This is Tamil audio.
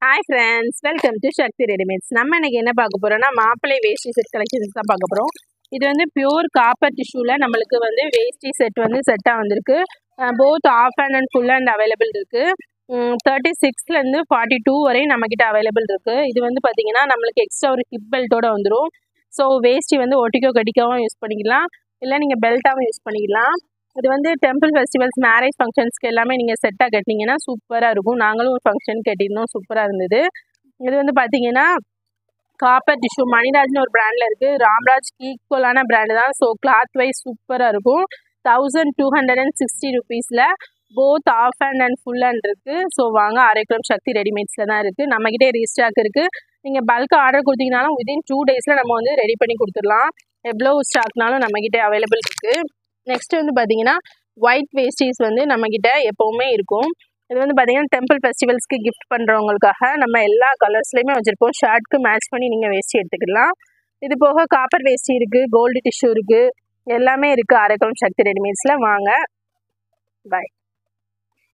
Hi friends, welcome to Shakti Readymades. நம்ம இன்னைக்கு என்ன பார்க்க போறோம்னா மாப்பிளை வேஷ்டி செட் கலெக்ஷன்ஸ் தான் பார்க்க போறோம். இது வந்து பியூர் காப்பர் டிஷ்யூல நம்மளுக்கு வந்து வேஷ்டி செட் வந்து செட்டா வந்திருக்கு. Both of hand and full hand available இருக்கு. 36ல இருந்து 42 வரை நம்ம கிட்ட அவைலபிள் இருக்கு. இது வந்து பாத்தீங்கன்னா நம்மளுக்கு எக்ஸ்ட்ரா ஒரு ஹிப் பெல்ட்டோட வந்துடும். ஸோ வேஷ்டி வந்து ஒட்டிக்கோ கடிக்கவும் யூஸ் பண்ணிக்கலாம், இல்லை நீங்க பெல்ட்டாவும் யூஸ் பண்ணிக்கலாம். இது வந்து டெம்பிள் ஃபெஸ்டிவல்ஸ், மேரேஜ் ஃபங்க்ஷன்ஸ்க்கு எல்லாமே நீங்கள் செட்டாக கட்டினீங்கன்னா சூப்பராக இருக்கும். நாங்களும் ஒரு ஃபங்க்ஷன் கட்டியிருந்தோம், சூப்பராக இருந்தது. இது வந்து பார்த்தீங்கன்னா காப்பர் டிஷ்யூ மணிராஜ்னு ஒரு பிராண்டில் இருக்குது. ராம்ராஜ்க்கு ஈக்குவலான பிராண்டு தான். ஸோ கிளாத் வைஸ் சூப்பராக இருக்கும். 1260 rupeesல both of hand and full hand இருக்குது. ஸோ வாங்க, அரைக்குளம் சக்தி ரெடிமேட்ஸில் தான் இருக்குது. நம்மகிட்டே ரீஸ்டாக் இருக்குது. நீங்கள் பல்காக ஆர்டர் கொடுத்தீங்கனாலும் வித்தின் 2 daysல நம்ம வந்து ரெடி பண்ணி கொடுத்துடலாம். எவ்வளோ ஸ்டாக்னாலும் நம்மகிட்டே அவைலபிள் இருக்குது. நெக்ஸ்ட் வந்து பார்த்தீங்கன்னா ஒயிட் வேஸ்டிஸ் வந்து நம்மக்கிட்ட எப்போவுமே இருக்கும். இது வந்து பார்த்தீங்கன்னா டெம்பிள் ஃபெஸ்டிவல்ஸ்க்கு கிஃப்ட் பண்ணுறவங்களுக்காக நம்ம எல்லா கலர்ஸ்லையுமே வச்சுருப்போம். ஷர்ட்க்கு மேட்ச் பண்ணி நீங்கள் வேஸ்டி எடுத்துக்கலாம். இது போக காப்பர் வேஸ்டி இருக்குது, கோல்டு டிஷ்யூ இருக்குது, எல்லாமே இருக்குது அரைக்குளம் சக்தி ரெடிமேட்ஸில். வாங்க, பாய்.